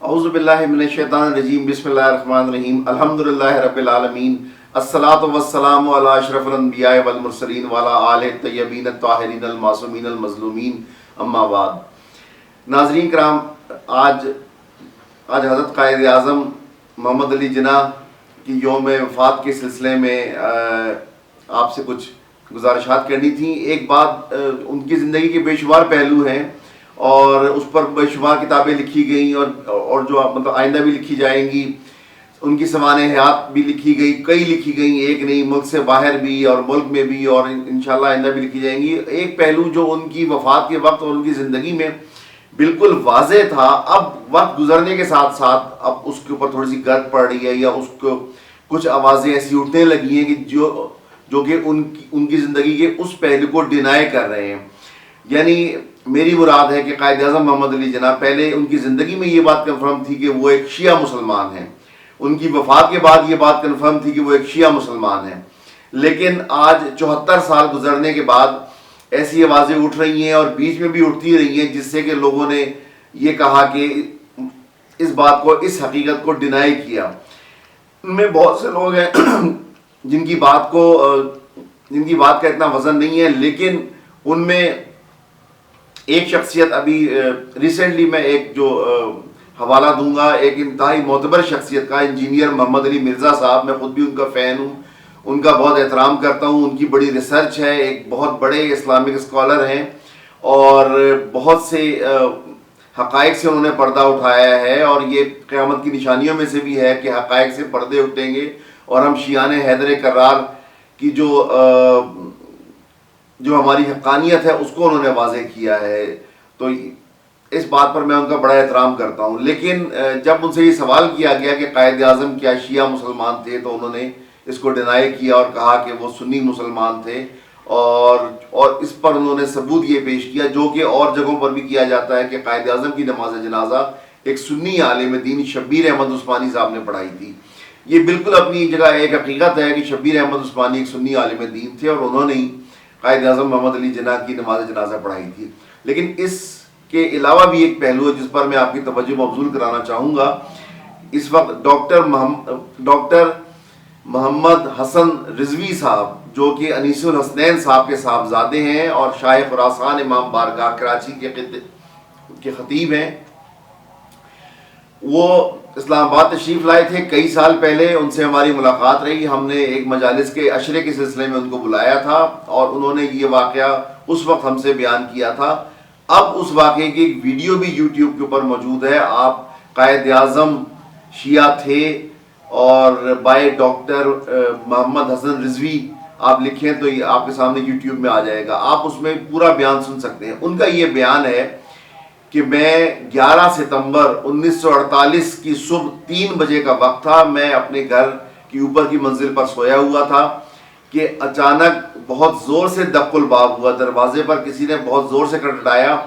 اعوذ باللہ من الشیطان الرجیم بسم اللہ الرحمن الرحیم الحمدللہ رب العالمین الصلاۃ والسلام علی اشرف الانبیاء والمرسلین وعلی آلہ الطیبین الطاہرین المعصومین المظلومین اما بعد. ناظرین کرام، آج حضرت قائد اعظم محمد علی جناح کی یوم وفات کے سلسلے میں آپ سے کچھ گزارشات کرنی تھیں. ایک بات، ان کی زندگی کے بے شمار پہلو ہیں اور اس پر بے شمار کتابیں لکھی گئیں اور جو مطلب آئندہ بھی لکھی جائیں گی. ان کی سوانح حیات بھی لکھی گئی، کئی لکھی گئیں، ایک نہیں، ملک سے باہر بھی اور ملک میں بھی، اور انشاءاللہ آئندہ بھی لکھی جائیں گی. ایک پہلو جو ان کی وفات کے وقت اور ان کی زندگی میں بالکل واضح تھا، اب وقت گزرنے کے ساتھ ساتھ اب اس کے اوپر تھوڑی سی گرد پڑ رہی ہے یا اس کو کچھ آوازیں ایسی اٹھنے لگی ہیں کہ جو کہ ان کی زندگی کے اس پہلو کو ڈینائی کر رہے ہیں. یعنی میری مراد ہے کہ قائد اعظم محمد علی جناح، پہلے ان کی زندگی میں یہ بات کنفرم تھی کہ وہ ایک شیعہ مسلمان ہیں، ان کی وفات کے بعد یہ بات کنفرم تھی کہ وہ ایک شیعہ مسلمان ہیں. لیکن آج 74 سال گزرنے کے بعد ایسی آوازیں اٹھ رہی ہیں اور بیچ میں بھی اٹھتی رہی ہیں، جس سے کہ لوگوں نے یہ کہا کہ اس بات کو، اس حقیقت کو ڈینائی کیا. ان میں بہت سے لوگ ہیں جن کی بات کا اتنا وزن نہیں ہے، لیکن ان میں ایک شخصیت، ابھی ریسنٹلی میں ایک جو حوالہ دوں گا، ایک انتہائی معتبر شخصیت کا، انجینئر محمد علی مرزا صاحب. میں خود بھی ان کا فین ہوں، ان کا بہت احترام کرتا ہوں. ان کی بڑی ریسرچ ہے، ایک بہت بڑے اسلامک اسکالر ہیں اور بہت سے حقائق سے انہوں نے پردہ اٹھایا ہے، اور یہ قیامت کی نشانیوں میں سے بھی ہے کہ حقائق سے پردے اٹھیں گے اور ہم شیعان حیدر کرار کی جو ہماری حقانیت ہے اس کو انہوں نے واضح کیا ہے. تو اس بات پر میں ان کا بڑا احترام کرتا ہوں. لیکن جب ان سے یہ سوال کیا گیا کہ قائد اعظم کیا شیعہ مسلمان تھے، تو انہوں نے اس کو ڈینائی کیا اور کہا کہ وہ سنی مسلمان تھے، اور اس پر انہوں نے ثبوت یہ پیش کیا، جو کہ اور جگہوں پر بھی کیا جاتا ہے، کہ قائد اعظم کی نماز جنازہ ایک سنی عالم دین شبیر احمد عثمانی صاحب نے پڑھائی تھی. یہ بالکل اپنی جگہ ایک حقیقت ہے کہ شبیر احمد عثمانی ایک سنی عالم دین تھے اور انہوں نے ہی قائد اعظم محمد علی جناح کی نماز جنازہ پڑھائی تھی. لیکن اس کے علاوہ بھی ایک پہلو ہے جس پر میں آپ کی توجہ مبذول کرانا چاہوں گا. اس وقت ڈاکٹر محمد حسن رضوی صاحب، جو کہ انیس الحسنین صاحب کے صاحبزادے ہیں اور شاہ خراسان امام بارگاہ کراچی کے خطیب ہیں، وہ اسلام آباد تشریف لائے تھے کئی سال پہلے. ان سے ہماری ملاقات رہی، ہم نے ایک مجالس کے عشرے کے سلسلے میں ان کو بلایا تھا اور انہوں نے یہ واقعہ اس وقت ہم سے بیان کیا تھا. اب اس واقعے کی ایک ویڈیو بھی یوٹیوب کے اوپر موجود ہے. آپ قائد اعظم شیعہ تھے اور بائے ڈاکٹر محمد حسن رضوی آپ لکھیں تو یہ آپ کے سامنے یوٹیوب میں آ جائے گا. آپ اس میں پورا بیان سن سکتے ہیں. ان کا یہ بیان ہے کہ میں 11 ستمبر 1948 کی صبح 3 بجے کا وقت تھا، میں اپنے گھر کی اوپر کی منزل پر سویا ہوا تھا کہ اچانک بہت زور سے دق الباب ہوا. دروازے پر کسی نے بہت زور سے کھٹکھٹایا.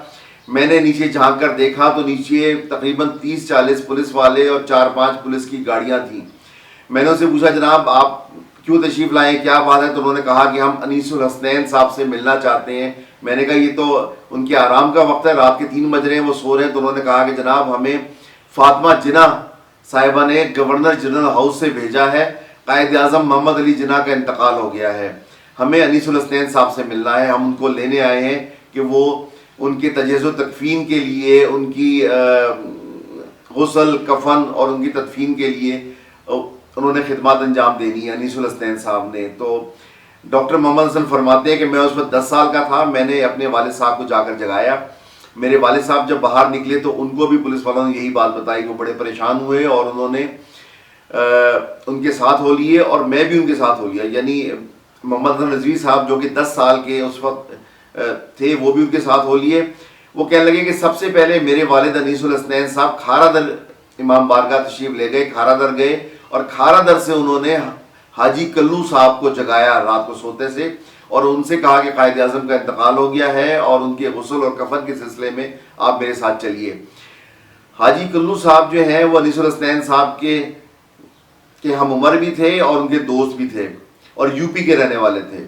میں نے نیچے جھانک کر دیکھا تو نیچے تقریباً 30-40 پولیس والے اور 4-5 پولیس کی گاڑیاں تھیں. میں نے ان سے پوچھا، جناب آپ کیوں تشریف لائیں، کیا بات ہے؟ تو انہوں نے کہا کہ ہم انیس الحسنین صاحب سے ملنا چاہتے ہیں. میں نے کہا یہ تو ان کے آرام کا وقت ہے، رات کے 3 بج رہے ہیں، وہ سو رہے ہیں. تو انہوں نے کہا کہ جناب ہمیں فاطمہ جناح صاحبہ نے گورنر جنرل ہاؤس سے بھیجا ہے، قائد اعظم محمد علی جناح کا انتقال ہو گیا ہے، ہمیں انیس الحسنین صاحب سے ملنا ہے. ہم ان کو لینے آئے ہیں کہ وہ ان کے تجہیز و تکفین کے لیے، ان کی غسل کفن اور ان کی تدفین کے لیے انہوں نے خدمات انجام دینی ہے، انیس الحسنین صاحب نے. تو ڈاکٹر محمد حسن فرماتے ہیں کہ میں اس وقت 10 سال کا تھا. میں نے اپنے والد صاحب کو جا کر جگایا. میرے والد صاحب جب باہر نکلے تو ان کو بھی پولیس والوں نے یہی بات بتائی. وہ بڑے پریشان ہوئے اور انہوں نے ان کے ساتھ ہو لیے اور میں بھی ان کے ساتھ ہو لیا. یعنی محمد حسن رضوی صاحب جو کہ 10 سال کے اس وقت تھے، وہ بھی ان کے ساتھ ہو لیے. وہ کہنے لگے کہ سب سے پہلے میرے والد انیس الحسنین صاحب کھارا در امام بارگاہ تشریف لے گئے، کھارا در گئے اور کھارا در سے انہوں نے حاجی کلو صاحب کو جگایا رات کو سوتے سے، اور ان سے کہا کہ قائد اعظم کا انتقال ہو گیا ہے اور ان کے غسل اور کفن کے سلسلے میں آپ میرے ساتھ چلیے. حاجی کلو صاحب جو ہیں وہ انیس الحسنین صاحب کے ہم عمر بھی تھے اور ان کے دوست بھی تھے اور یو پی کے رہنے والے تھے.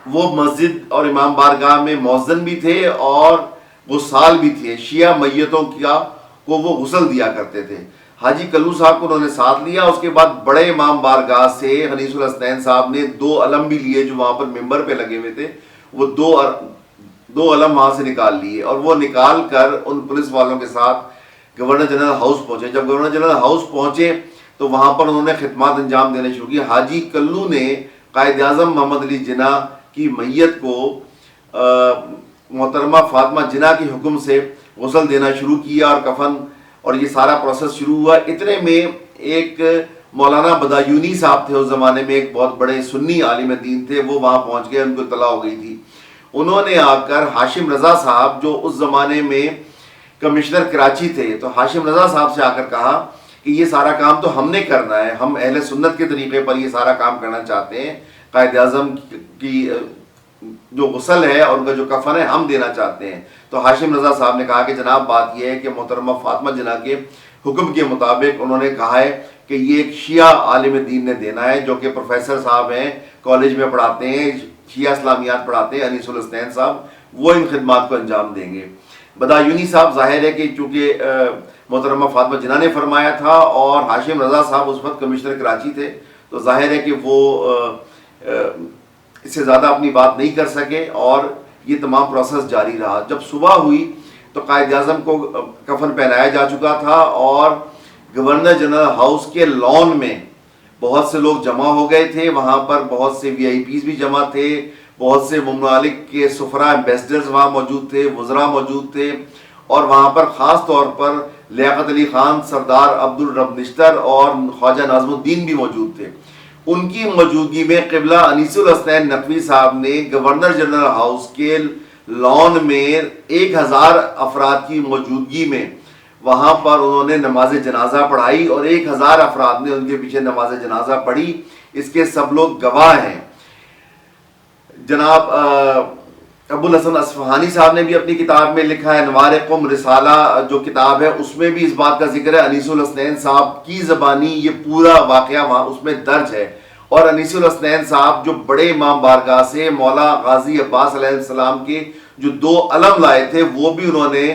وہ مسجد اور امام بارگاہ میں مؤذن بھی تھے اور وہ سال بھی تھے. شیعہ میتوں کا کو وہ غسل دیا کرتے تھے۔ حاجی کلو صاحب کو انہوں نے ساتھ لیا، اس کے بعد بڑے امام بارگاہ سے انیس الحسنین صاحب نے 2 علم بھی لیے جو وہاں پر ممبر پہ لگے ہوئے تھے، وہ دو علم وہاں سے نکال لیے اور وہ نکال کر ان پولیس والوں کے ساتھ گورنر جنرل ہاؤس پہنچے۔ جب گورنر جنرل ہاؤس پہنچے تو وہاں پر انہوں نے خدمات انجام دینے شروع کی۔ حاجی کلو نے قائد اعظم محمد علی جناح کی میت کو محترمہ فاطمہ جناح کے حکم سے غسل دینا شروع کیا اور کفن اور یہ سارا پروسیس شروع ہوا۔ اتنے میں ایک مولانا بدایونی صاحب تھے، اس زمانے میں ایک بہت بڑے سنی عالم دین تھے، وہ وہاں پہنچ گئے، ان کو اطلاع ہو گئی تھی۔ انہوں نے آ کر ہاشم رضا صاحب جو اس زمانے میں کمشنر کراچی تھے، تو ہاشم رضا صاحب سے آ کر کہا کہ یہ سارا کام تو ہم نے کرنا ہے، ہم اہل سنت کے طریقے پر یہ سارا کام کرنا چاہتے ہیں، قائد اعظم کی جو غسل ہے اور ان کا جو کفن ہے ہم دینا چاہتے ہیں۔ تو ہاشم رضا صاحب نے کہا کہ جناب بات یہ ہے کہ محترمہ فاطمہ جناح کے حکم کے مطابق انہوں نے کہا ہے کہ یہ ایک شیعہ عالم دین نے دینا ہے جو کہ پروفیسر صاحب ہیں، کالج میں پڑھاتے ہیں، شیعہ اسلامیات پڑھاتے ہیں، انیس الحسنین صاحب، وہ ان خدمات کو انجام دیں گے۔ بدایونی صاحب ظاہر ہے کہ چونکہ محترمہ فاطمہ جناح نے فرمایا تھا اور ہاشم رضا صاحب اس وقت کمشنر کراچی تھے، تو ظاہر ہے کہ وہ اس سے زیادہ اپنی بات نہیں کر سکے اور یہ تمام پروسیس جاری رہا۔ جب صبح ہوئی تو قائد اعظم کو کفن پہنایا جا چکا تھا اور گورنر جنرل ہاؤس کے لان میں بہت سے لوگ جمع ہو گئے تھے، وہاں پر بہت سے وی آئی پیز بھی جمع تھے، بہت سے ممالک کے سفراء ایمبیسڈرز وہاں موجود تھے، وزراء موجود تھے، اور وہاں پر خاص طور پر لیاقت علی خان، سردار عبد الرب نشتر اور خواجہ ناظم الدین بھی موجود تھے۔ ان کی موجودگی میں قبلہ انیس الحسنین نقوی صاحب نے گورنر جنرل ہاؤس کے لان میں 1000 افراد کی موجودگی میں وہاں پر انہوں نے نماز جنازہ پڑھائی اور 1000 افراد نے ان کے پیچھے نماز جنازہ پڑھی۔ اس کے سب لوگ گواہ ہیں۔ جناب ابو الحسن اصفہانی صاحب نے بھی اپنی کتاب میں لکھا ہے، انوار قم رسالہ جو کتاب ہے اس میں بھی اس بات کا ذکر ہے، انیس الحسنین صاحب کی زبانی یہ پورا واقعہ وہاں اس میں درج ہے۔ اور انیس الحسنین صاحب جو بڑے امام بارگاہ سے مولا غازی عباس علیہ السلام کے جو 2 علم لائے تھے وہ بھی انہوں نے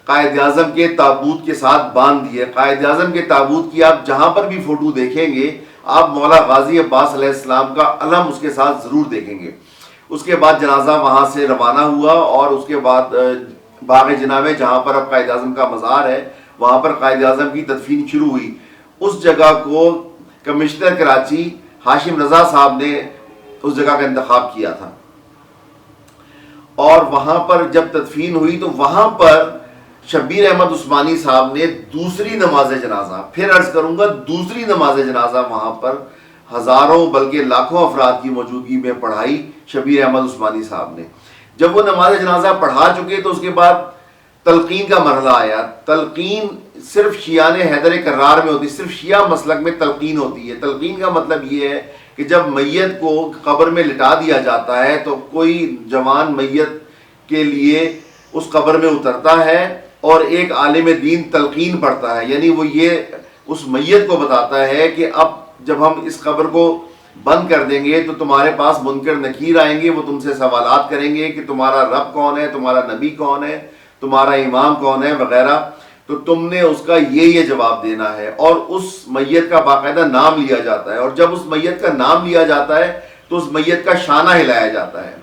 قائد اعظم کے تابوت کے ساتھ باندھ دیے۔ قائد اعظم کے تابوت کی آپ جہاں پر بھی فوٹو دیکھیں گے آپ مولا غازی عباس علیہ السلام کا علم اس کے ساتھ ضرور دیکھیں گے۔ اس کے بعد جنازہ وہاں سے روانہ ہوا اور اس کے بعد باغ جناح میں جہاں پر اب قائد اعظم کا مزار ہے وہاں پر قائد اعظم کی تدفین شروع ہوئی۔ اس جگہ کو کمشنر کراچی ہاشم رضا صاحب نے اس جگہ کا انتخاب کیا تھا، اور وہاں پر جب تدفین ہوئی تو وہاں پر شبیر احمد عثمانی صاحب نے دوسری نماز جنازہ، پھر عرض کروں گا دوسری نماز جنازہ وہاں پر ہزاروں بلکہ لاکھوں افراد کی موجودگی میں پڑھائی شبیر احمد عثمانی صاحب نے۔ جب وہ نماز جنازہ پڑھا چکے تو اس کے بعد تلقین کا مرحلہ آیا۔ تلقین صرف شیعہ حیدر کرار میں ہوتی، صرف شیعہ مسلک میں تلقین ہوتی ہے۔ تلقین کا مطلب یہ ہے کہ جب میت کو قبر میں لٹا دیا جاتا ہے تو کوئی جوان میت کے لیے اس قبر میں اترتا ہے اور ایک عالم دین تلقین پڑھتا ہے، یعنی وہ یہ اس میت کو بتاتا ہے کہ اب جب ہم اس قبر کو بند کر دیں گے تو تمہارے پاس منکر نکیر آئیں گے، وہ تم سے سوالات کریں گے کہ تمہارا رب کون ہے، تمہارا نبی کون ہے، تمہارا امام کون ہے وغیرہ، تو تم نے اس کا یہ جواب دینا ہے۔ اور اس میت کا باقاعدہ نام لیا جاتا ہے، اور جب اس میت کا نام لیا جاتا ہے تو اس میت کا شانہ ہلایا جاتا ہے۔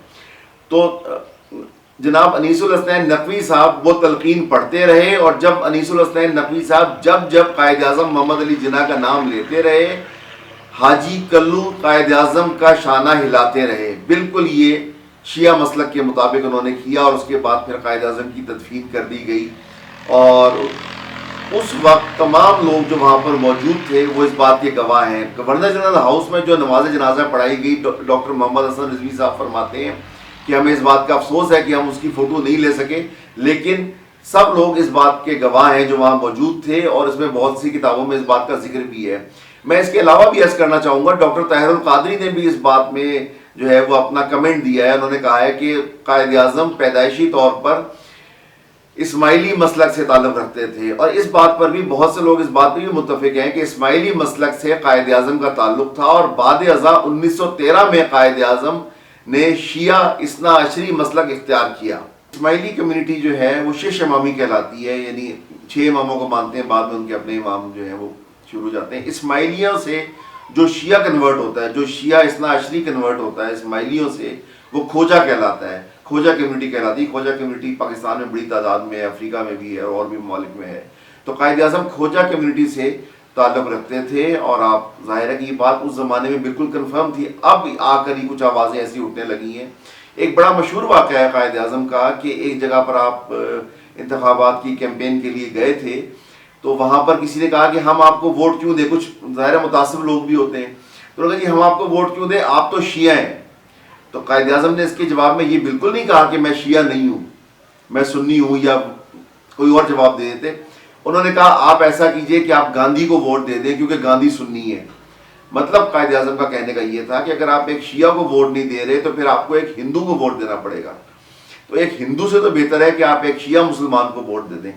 تو جناب انیس الحسنین نقوی صاحب وہ تلقین پڑھتے رہے، اور جب انیس الحسنین نقوی صاحب جب قائد اعظم محمد علی جناح کا نام لیتے رہے، حاجی کلو قائد اعظم کا شانہ ہلاتے رہے۔ بالکل یہ شیعہ مسلک کے مطابق انہوں نے کیا، اور اس کے بعد پھر قائد اعظم کی تدفین کر دی گئی۔ اور اس وقت تمام لوگ جو وہاں پر موجود تھے وہ اس بات کے گواہ ہیں۔ گورنر جنرل ہاؤس میں جو نماز جنازہ پڑھائی گئی، ڈاکٹر محمد حسن رضوی صاحب فرماتے ہیں کہ ہمیں اس بات کا افسوس ہے کہ ہم اس کی فوٹو نہیں لے سکے، لیکن سب لوگ اس بات کے گواہ ہیں جو وہاں موجود تھے، اور اس میں بہت سی کتابوں میں اس بات کا ذکر بھی ہے۔ میں اس کے علاوہ بھی عرض کرنا چاہوں گا، ڈاکٹر طاہر القادری نے بھی اس بات میں جو ہے وہ اپنا کمنٹ دیا ہے۔ انہوں نے کہا ہے کہ قائد اعظم پیدائشی طور پر اسماعیلی مسلک سے تعلق رکھتے تھے، اور اس بات پر بھی بہت سے لوگ اس بات پہ بھی متفق ہیں کہ اسماعیلی مسلک سے قائد اعظم کا تعلق تھا، اور بعد ازاں 1913 میں قائد اعظم نے شیعہ اثنا عشری مسلک اختیار کیا۔ اسماعیلی کمیونٹی جو ہے وہ شش امامی کہلاتی ہے، یعنی 6 اماموں کو مانتے ہیں, بعد میں ان کے اپنے امام جو ہیں وہ شروع ہو جاتے ہیں. اسماعیلیوں سے جو شیعہ کنورٹ ہوتا ہے, جو شیعہ اثنا عشری کنورٹ ہوتا ہے اسماعیلیوں سے, وہ کھوجا کہلاتا ہے, کھوجا کمیونٹی کہلاتی ہے. کھوجا کمیونٹی پاکستان میں بڑی تعداد میں ہے, افریقہ میں بھی ہے اور بھی ممالک میں ہے. تو قائد اعظم کھوجا کمیونٹی سے تعلق رکھتے تھے, اور آپ ظاہر ہے کہ یہ بات اس زمانے میں بالکل کنفرم تھی. اب آ کر ہی کچھ آوازیں ایسی اٹھنے لگی ہیں. ایک بڑا مشہور واقعہ ہے قائد اعظم کا کہ ایک جگہ پر آپ انتخابات کی کیمپین کے لیے گئے تھے, تو وہاں پر کسی نے کہا کہ ہم آپ کو ووٹ کیوں دیں. کچھ ظاہر متاثر لوگ بھی ہوتے ہیں, تو انہوں نے کہا کہ ہم آپ کو ووٹ کیوں دیں, آپ تو شیعہ ہیں. تو قائد اعظم نے اس کے جواب میں یہ بالکل نہیں کہا کہ میں شیعہ نہیں ہوں, میں سنی ہوں, یا کوئی اور جواب دے دیتے. انہوں نے کہا آپ ایسا کیجئے کہ آپ گاندھی کو ووٹ دے دیں کیونکہ گاندھی سنی ہے. مطلب قائد اعظم کا کہنے کا یہ تھا کہ اگر آپ ایک شیعہ کو ووٹ نہیں دے رہے تو پھر آپ کو ایک ہندو کو ووٹ دینا پڑے گا. تو ایک ہندو سے تو بہتر ہے کہ آپ ایک شیعہ مسلمان کو ووٹ دے دیں.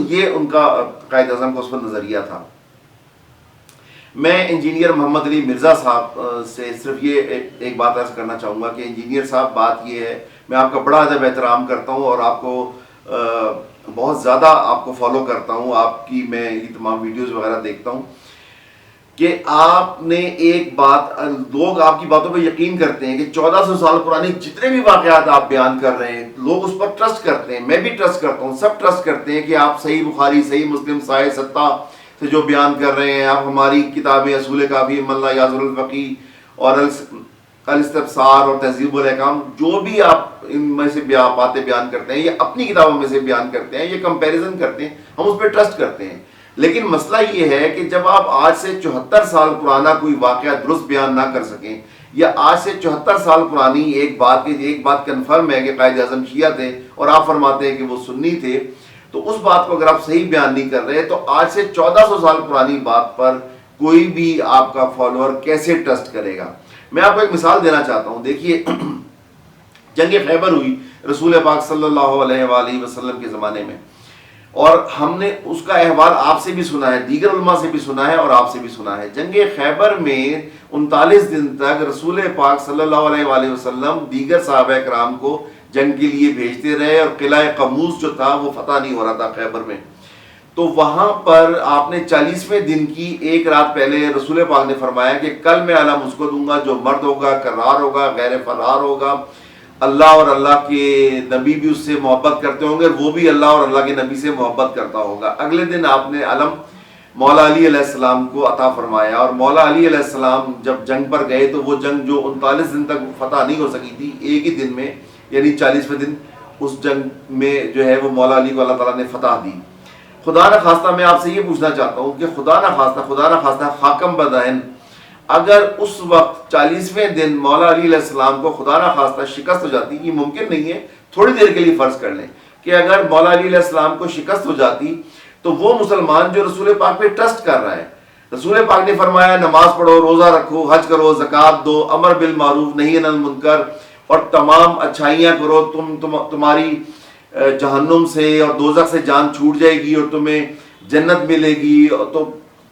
یہ ان کا قائد اعظم کا اس پر نظریہ تھا. میں انجینئر محمد علی مرزا صاحب سے صرف یہ ایک بات عرض کرنا چاہوں گا کہ انجینئر صاحب بات یہ ہے, میں آپ کا بڑا ادب احترام کرتا ہوں اور آپ کو بہت زیادہ آپ کو فالو کرتا ہوں, آپ کی میں یہ تمام ویڈیوز وغیرہ دیکھتا ہوں کہ آپ نے ایک بات, لوگ آپ کی باتوں پہ یقین کرتے ہیں کہ 1400 سال پرانی جتنے بھی واقعات آپ بیان کر رہے ہیں لوگ اس پر ٹرسٹ کرتے ہیں. میں بھی ٹرسٹ کرتا ہوں, سب ٹرسٹ کرتے ہیں کہ آپ صحیح بخاری, صحیح مسلم, صحیح ستہ سے جو بیان کر رہے ہیں, آپ ہماری کتابیں اصول کافی, ملا یازر الفقی اور الاستبصار اور تہذیب الاحکام, جو بھی آپ ان میں سے باتیں بیان کرتے ہیں, یہ اپنی کتابوں میں سے بیان کرتے ہیں, یہ کمپیریزن کرتے ہیں, ہم اس پہ ٹرسٹ کرتے ہیں. لیکن مسئلہ یہ ہے کہ جب آپ آج سے 74 سال پرانا کوئی واقعہ درست بیان نہ کر سکیں, یا آج سے 74 سال پرانی ایک بات کنفرم ہے کہ قائد اعظم شیعہ تھے اور آپ فرماتے ہیں کہ وہ سنی تھے, تو اس بات کو اگر آپ صحیح بیان نہیں کر رہے تو آج سے 1400 سال پرانی بات پر کوئی بھی آپ کا فالوور کیسے ٹرسٹ کرے گا. میں آپ کو ایک مثال دینا چاہتا ہوں. دیکھیے, جنگ خیبر ہوئی رسول پاک صلی اللہ علیہ وآلہ وسلم کے زمانے میں, اور ہم نے اس کا احوال آپ سے بھی سنا ہے, دیگر علماء سے بھی سنا ہے اور آپ سے بھی سنا ہے. جنگ خیبر میں 39 دن تک رسول پاک صلی اللہ علیہ وآلہ وسلم دیگر صحابہ کرام کو جنگ کے لیے بھیجتے رہے, اور قلعہ قموس جو تھا وہ فتح نہیں ہو رہا تھا خیبر میں. تو وہاں پر آپ نے 40ویں دن کی ایک رات پہلے رسول پاک نے فرمایا کہ کل میں علم اس کو دوں گا جو مرد ہوگا, کرار ہوگا, غیر فرار ہوگا, اللہ اور اللہ کے نبی بھی اس سے محبت کرتے ہوں گے, وہ بھی اللہ اور اللہ کے نبی سے محبت کرتا ہوگا. اگلے دن آپ نے علم مولا علی علیہ السلام کو عطا فرمایا, اور مولا علی علیہ السلام جب جنگ پر گئے تو وہ جنگ جو 39 دن تک فتح نہیں ہو سکی تھی, ایک ہی دن میں یعنی 40ویں دن اس جنگ میں جو ہے وہ مولا علی کو اللہ تعالیٰ نے فتح دی. خدا نہ خواستہ میں آپ سے یہ پوچھنا چاہتا ہوں کہ خدا نہ خواستہ حاکم بدائن اگر اس وقت 40ویں دن مولا علی علیہ السلام کو خدا نہ خواستہ شکست ہو جاتی, یہ ممکن نہیں ہے, تھوڑی دیر کے لیے فرض کر لیں کہ اگر مولا علی علیہ السلام کو شکست ہو جاتی تو وہ مسلمان جو رسول پاک پہ ٹرسٹ کر رہا ہے, رسول پاک نے فرمایا نماز پڑھو, روزہ رکھو, حج کرو, زکوٰۃ دو, امر بالمعروف نہی عن المنکر, اور تمام اچھائیاں کرو, تمہاری جہنم سے اور دوزخ سے جان چھوٹ جائے گی اور تمہیں جنت ملے گی. تو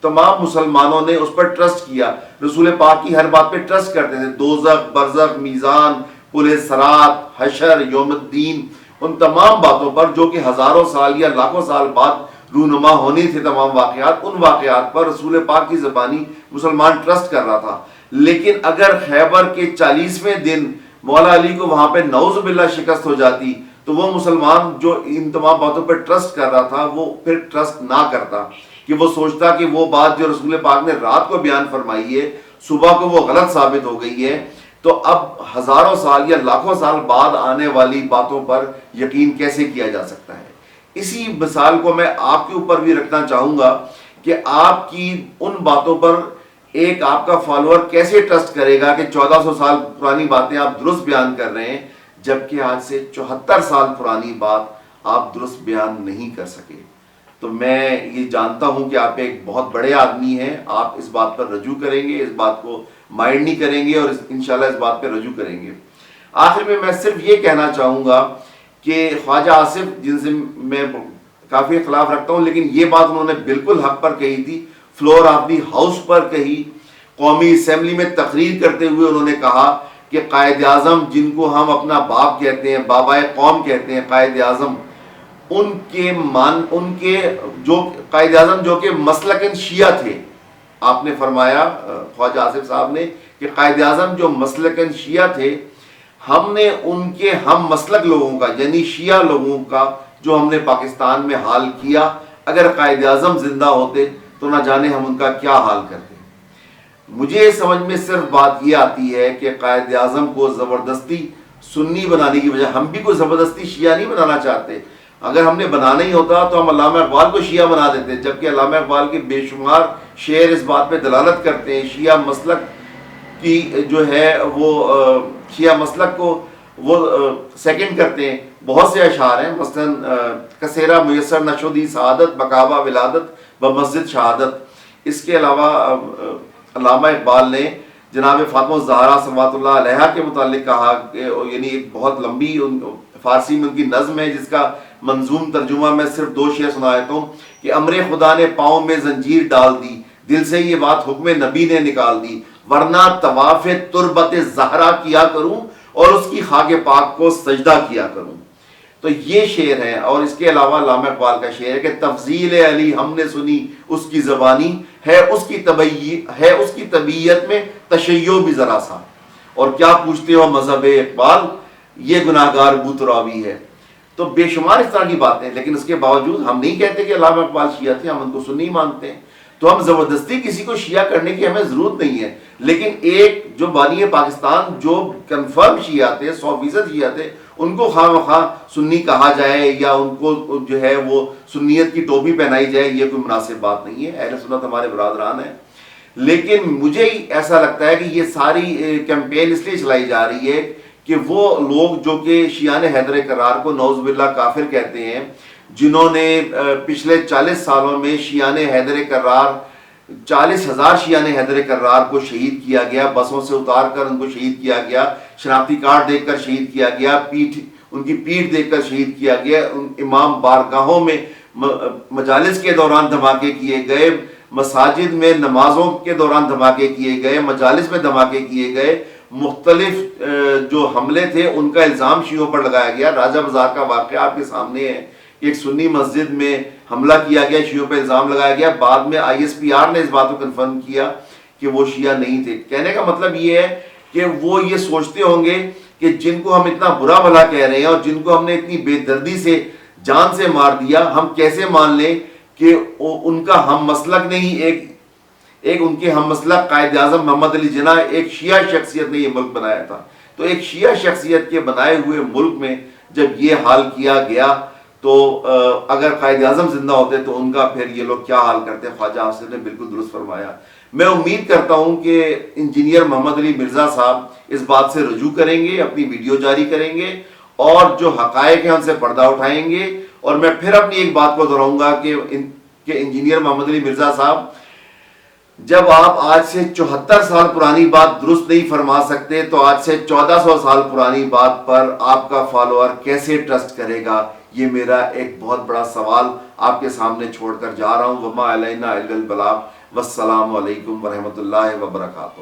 تمام مسلمانوں نے اس پر ٹرسٹ کیا, رسول پاک کی ہر بات پہ ٹرسٹ کرتے تھے, دوزخ, برزخ, میزان, پل صراط, حشر, یوم الدین, ان تمام باتوں پر جو کہ ہزاروں سال یا لاکھوں سال بعد رونما ہونی تھے تمام واقعات, ان واقعات پر رسول پاک کی زبانی مسلمان ٹرسٹ کر رہا تھا. لیکن اگر خیبر کے 40ویں دن مولا علی کو وہاں پہ نعوذ باللہ شکست ہو جاتی تو وہ مسلمان جو ان تمام باتوں پر ٹرسٹ کر رہا تھا وہ پھر ٹرسٹ نہ کرتا, کہ وہ سوچتا کہ وہ بات جو رسول پاک نے رات کو بیان فرمائی ہے صبح کو وہ غلط ثابت ہو گئی ہے, تو اب ہزاروں سال یا لاکھوں سال بعد آنے والی باتوں پر یقین کیسے کیا جا سکتا ہے. اسی مثال کو میں آپ کے اوپر بھی رکھنا چاہوں گا کہ آپ کی ان باتوں پر ایک آپ کا فالوور کیسے ٹرسٹ کرے گا کہ 1400 سال پرانی باتیں آپ درست بیان کر رہے ہیں, جبکہ آج سے 74 سال پرانی بات آپ درست بیان نہیں کر سکے. تو میں یہ جانتا ہوں کہ آپ ایک بہت بڑے آدمی ہیں, آپ اس بات پر رجوع کریں گے, اس بات کو مائنڈ نہیں کریں گے اور انشاءاللہ اس بات پہ رجوع کریں گے. آخر میں صرف یہ کہنا چاہوں گا کہ خواجہ آصف, جن سے میں کافی اختلاف رکھتا ہوں, لیکن یہ بات انہوں نے بالکل حق پر کہی تھی, فلور آف دی ہاؤس پر کہی, قومی اسمبلی میں تقریر کرتے ہوئے انہوں نے کہا کہ قائد اعظم جن کو ہم اپنا باپ کہتے ہیں, بابائے قوم کہتے ہیں, قائد اعظم, ان کے جو قائد اعظم جو کہ مسلکن شیعہ تھے، آپ نے فرمایا خواجہ آصف صاحب نے کہ قائد اعظم جو مسلکن شیعہ تھے، ہم نے ان کے ہم مسلک لوگوں کا یعنی شیعہ لوگوں کا جو ہم نے پاکستان میں حال کیا، اگر قائد اعظم زندہ ہوتے تو نہ جانے ہم ان کا کیا حال کرتے۔ مجھے سمجھ میں صرف بات یہ آتی ہے کہ قائد اعظم کو زبردستی سنی بنانے کی وجہ، ہم بھی کوئی زبردستی شیعہ نہیں بنانا چاہتے، اگر ہم نے بنانا ہی ہوتا تو ہم علامہ اقبال کو شیعہ بنا دیتے، جبکہ علامہ اقبال کے بے شمار شعر اس بات پہ دلالت کرتے ہیں، شیعہ مسلک کی جو ہے وہ شیعہ مسلک کو وہ سیکنڈ کرتے ہیں۔ بہت سے اشعار ہیں، مثلاً کثیرہ میسر نشودی سعادت بکعبہ ولادت و مسجد شہادت۔ اس کے علاوہ علامہ اقبال نے جناب فاطمہ الزہرا صلوات اللہ علیہا کے متعلق کہا کہ یعنی ایک بہت لمبی فارسی میں ان کی نظم ہے جس کا منظوم ترجمہ میں صرف 2 شعر سنا دیتا ہوں کہ امر خدا نے پاؤں میں زنجیر ڈال دی، دل سے یہ بات حکم نبی نے نکال دی، ورنہ طواف تربت زہرا کیا کروں اور اس کی خاک پاک کو سجدہ کیا کروں۔ تو یہ شعر ہے، اور اس کے علاوہ علامہ اقبال کا شعر ہے کہ تفضیل علی ہم نے سنی اس کی زبانی ہے، اس کی طبیعت میں تشیع بھی ذرا سا، اور کیا پوچھتے ہو مذہب اقبال یہ گناہگار بوتراوی ہے۔ تو بے شمار اس طرح کی باتیں، لیکن اس کے باوجود ہم نہیں کہتے کہ علامہ اقبال شیعہ تھے، ہم ان کو سنی مانتے ہیں۔ تو ہم زبردستی کسی کو شیعہ کرنے کی ہمیں ضرورت نہیں ہے، لیکن ایک جو بانی پاکستان جو کنفرم شیعہ تھے، 100% شیعہ تھے، ان کو خواہ مخواہ سنی کہا جائے یا ان کو جو ہے وہ سنیت کی ٹوپی پہنائی جائے، یہ کوئی مناسب بات نہیں ہے۔ اہل سنت ہمارے برادران ہیں، لیکن مجھے ایسا لگتا ہے کہ یہ ساری کیمپین اس لیے چلائی جا رہی ہے کہ وہ لوگ جو کہ شیعان حیدر کرار کو نعوذ باللہ کافر کہتے ہیں، جنہوں نے پچھلے 40 سالوں میں شیعان حیدر کرار 40,000 شیعان حیدر کرار کو شہید کیا گیا، بسوں سے اتار کر ان کو شہید کیا گیا، شناختی کارڈ دیکھ کر شہید کیا گیا، ان کی پیٹھ دیکھ کر شہید کیا گیا، ان امام بارگاہوں میں مجالس کے دوران دھماکے کیے گئے، مساجد میں نمازوں کے دوران دھماکے کیے گئے، مجالس میں دھماکے کیے گئے، مختلف جو حملے تھے ان کا الزام شیعوں پر لگایا گیا۔ راجہ بازار کا واقعہ آپ کے سامنے ہے، ایک سنی مسجد میں حملہ کیا گیا، شیعوں پہ الزام لگایا گیا، بعد میں ISPR نے اس بات کو کنفرم کیا کہ وہ شیعہ نہیں تھے۔ کہنے کا مطلب یہ ہے کہ وہ یہ سوچتے ہوں گے کہ جن کو ہم اتنا برا بھلا کہہ رہے ہیں اور جن کو ہم نے اتنی بے دردی سے جان سے مار دیا، ہم کیسے مان لیں کہ ان کا ہم مسلک نہیں، ایک ان کے ہم مسلک قائد اعظم محمد علی جناح ایک شیعہ شخصیت نے یہ ملک بنایا تھا۔ تو ایک شیعہ شخصیت کے بنائے ہوئے ملک میں جب یہ حال کیا گیا تو اگر قائد اعظم زندہ ہوتے تو ان کا پھر یہ لوگ کیا حال کرتے۔ خواجہ آصف نے بالکل درست فرمایا۔ میں امید کرتا ہوں کہ انجینئر محمد علی مرزا صاحب اس بات سے رجوع کریں گے، اپنی ویڈیو جاری کریں گے اور جو حقائق ہیں ان سے پردہ اٹھائیں گے۔ اور میں پھر اپنی ایک بات کو دہراؤں گا کہ انجینئر محمد علی مرزا صاحب، جب آپ آج سے 74 سال پرانی بات درست نہیں فرما سکتے تو آج سے 1400 سال پرانی بات پر آپ کا فالوور کیسے ٹرسٹ کرے گا؟ یہ میرا ایک بہت بڑا سوال آپ کے سامنے چھوڑ کر جا رہا ہوں۔ وما علینا الا البلاغ، والسلام علیکم ورحمۃ اللہ وبرکاتہ۔